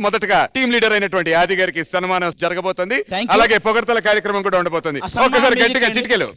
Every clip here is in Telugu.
మొదటగా టీమ్ లీడర్ అయినటువంటి ఆది గారికి సన్మానం జరగబోతుంది. అలాగే పొగడ్తల కార్యక్రమం కూడా ఉండబోతుంది. ఒకసారి గట్టిగా చిటికెలు.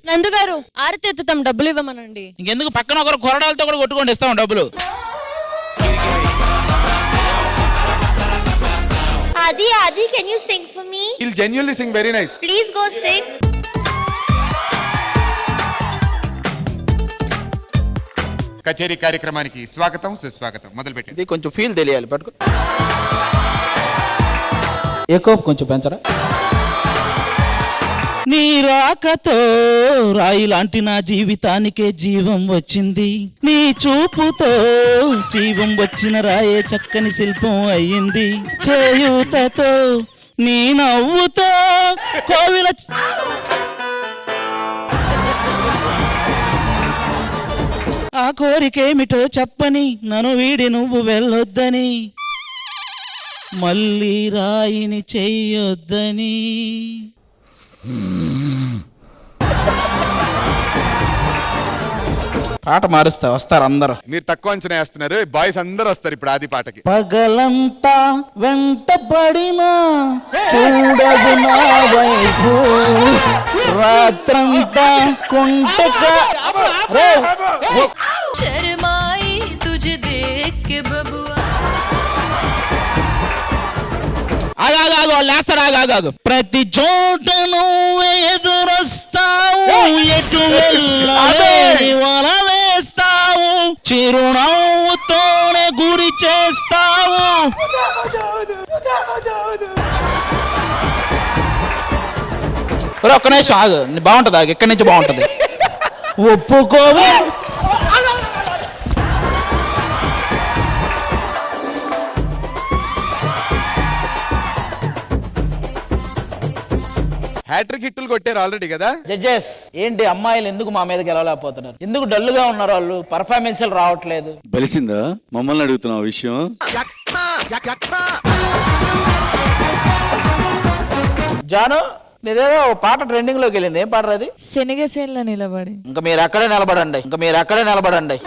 నందుగారు ఆరతి ఎత్తుతాం, డబ్బులు ఇవ్వమనండి. ఇంకెందుకు, పక్కన ఒకరు కొరడాలతో కూడా కొట్టుకొని ఇస్తాం డబ్బులు. Adi, can you sing for me? He'll genuinely sing very nice. Please go sing. కచేరీ కార్యక్రమానికి స్వాగతం సుస్వాగతం. మొదలు పెట్టండి. ఇది కొంచెం ఫీల్ తెలియాలి. పట్టుకో, ఏకోప్ కొంచెం పెంచరా. నీ రాకతో రాయి లాంటి నా జీవితానికే జీవం వచ్చింది. నీ చూపుతో జీవం వచ్చిన రాయే చక్కని శిల్పం అయ్యింది. చేయూతతో నీ నవ్వుతో కోవిల ఆ కోరికేమిటో చెప్పని నన్ను వీడి నువ్వు వెళ్ళొద్దని, మళ్ళీ రాయిని చెయ్యొద్దని. పాట మారుస్తా, వస్తారు అందరూ. మీరు తక్కువ అంచనా వేస్తున్నారు. బాయ్స్ అందరూ వస్తారు ఇప్పుడు ఆది పాటకి. పగలంతా వెంట పడినా చూడదు నా వైపు, రాత్రంతా కుంటక శర్మాయి తుజే దేఖ్ కే బబుआ. ఆగాగు. ప్రతి చోట నువ్వు ఎదురొస్తావు, ఎటు వెళ్ళలేని వల వేస్తావు, చిరునవ్వుతోనే గురి చేస్తావు. ఒక్క నిమిషం ఆగు, బాగుంటది. ఆగు, ఎక్కడి నుంచి బాగుంటది. ఒప్పుకోవే. హ్యాట్రిక్ హిట్లు కొట్టారు ఆల్రెడీ కదా. జడ్జెస్ ఏంటి, అమ్మాయిలు ఎందుకు మా మీద గెలవలేకపోతున్నారు? ఎందుకు డల్లుగా ఉన్నారు వాళ్ళు? పర్ఫార్మెన్స్ రావట్లేదు. బలిసిందా మమ్మల్ని అడుగుతున్నా విషయం? జాను, నీదేదో పాట ట్రెండింగ్ లోకి వెళ్ళింది. ఏం పాట అది? శనగసేన్ల నిలబడి. ఇంకా మీరు అక్కడే నిలబడండి.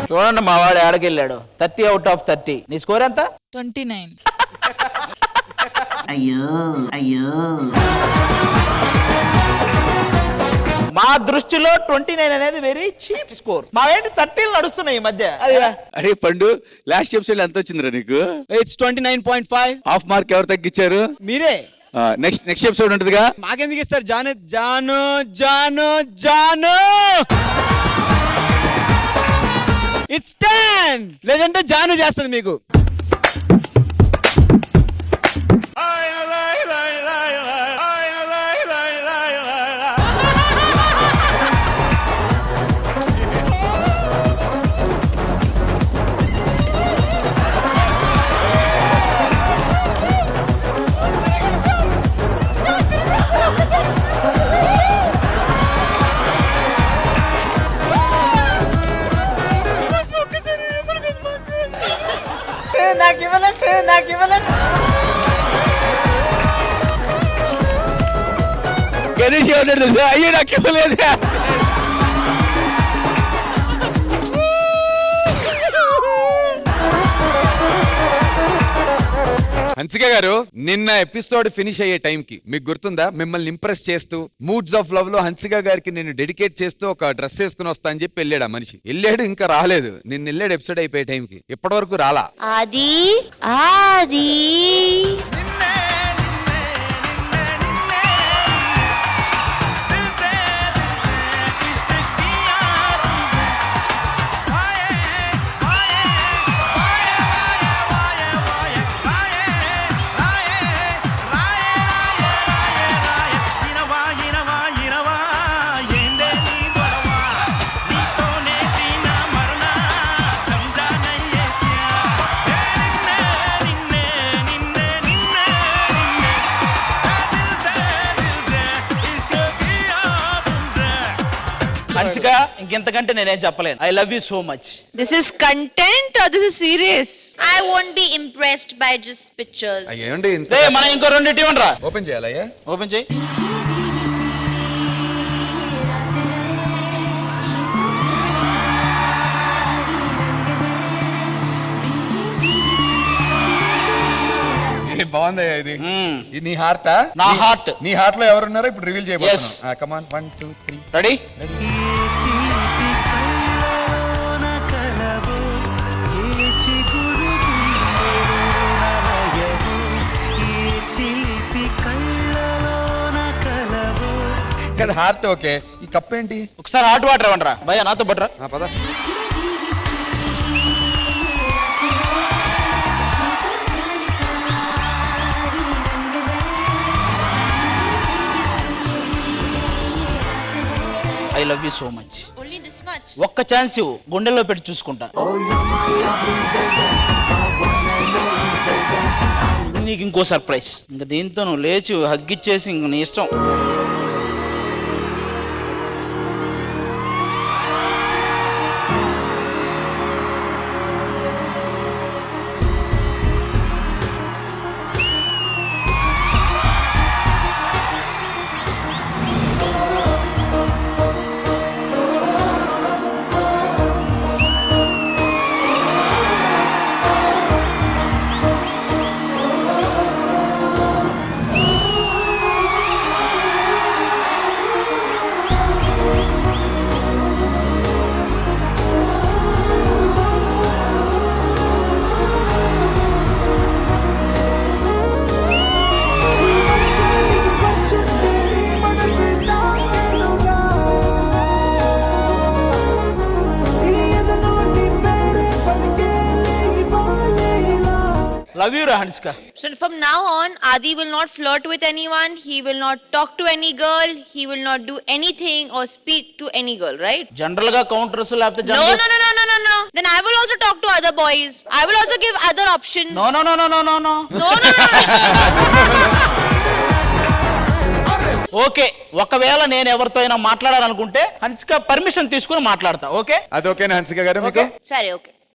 చూడండి మా వాడు ఆడకెళ్ళాడు. 30 out of 30. నీ స్కోర్ ఎంత? 29. అయ్యో మా దృష్టిలో 29 అనేది వెరీ చీప్ స్కోర్. మా ఏంటి 30 నడుస్తున్నాయి ఈ మధ్య. అరే పండు, లాస్ట్ ఎపిసోడ్ ఎంత వచ్చిందిరా నీకు? ఇట్స్ 29.5. హాఫ్ మార్క్ ఎవరు తగ్గించారు? మీరే. నెక్స్ట్ ఎపిసోడ్ ఉంటుందిగా. మాకెందుకు ఇస్తారు? జాను ఇట్స్ 10. లేదంటే జాను చేస్తుంది మీకు. చేసి ఏమన్నాడు తెలుసా? అయ్యో నాకు ఇవ్వలేదు. హన్సిక గారు నిన్న ఎపిసోడ్ ఫినిష్ అయ్యే టైంకి మీకు గుర్తుందా, మిమ్మల్ని ఇంప్రెస్ చేస్తూ మూడ్స్ ఆఫ్ లవ్ లో హన్సిక గారికి నేను డెడికేట్ చేస్తూ ఒక డ్రెస్ వేసుకుని వస్తా అని చెప్పి వెళ్ళాడు ఆ మనిషి. వెళ్ళాడు, ఇంకా రాలేదు. నిన్న వెళ్ళాడు ఎపిసోడ్ అయిపోయే టైంకి, ఇప్పటి వరకు రాలా. Adi, Adi. హన్సిక, ఇంకెంతకంటే నేనేం చెప్పలేను. I love you so much. This is content or this is serious? I won't be impressed by just pictures. ఏమండి రే మనం ఇంకో రెండింటి ఇవ్వండి రా. ఓపెన్ చేయాలయ్యా? ఓపెన్ చేయి. బాగుందయ్యా ఇది. ఇది నీ హార్టా? నా హార్ట్. నీ హార్ట్ లో ఎవరున్నారో ఇప్పుడు రివీల్ Yes. చేయబోతున్నాం. కమాన్ 1 2 3 రెడీ? కదా హార్ట్ ఓకే. ఈ కప్ ఏంటి? ఒకసారి హాట్ వాటర్ ఇవ్వండి రా. భయ్యా నాతో పట్టరా. పద. I love you so much. Only this much. ఒక్క ఛాన్స్ ఇవ్వు, గుండెల్లో పెట్టి చూసుకుంటా. నీకు ఇంకో సర్ప్రైజ్. ఇంకా దీంతో నువ్వు లేచి హగ్గిచ్చేసి ఇంక నీ ఇష్టం. లవ్ యూ రా Hansika. So from now on, Adi will not flirt with anyone. He will not talk to any girl. He will not do anything or speak to any girl, right? General గా కౌంటర్స్ లేకపోతే No, no, no, no, no, no, no. Then I will also talk to other boys. I will also give other options. No no no no no no no. No, no, no, no. Okay, ఒకవేళ నేను ఎవరితో అయినా మాట్లాడాలనుకుంటే హన్సిక పర్మిషన్ తీసుకుని మాట్లాడతా. ఓకే? అది ఓకేనా హన్సిక గారు మీకు? Sorry, okay.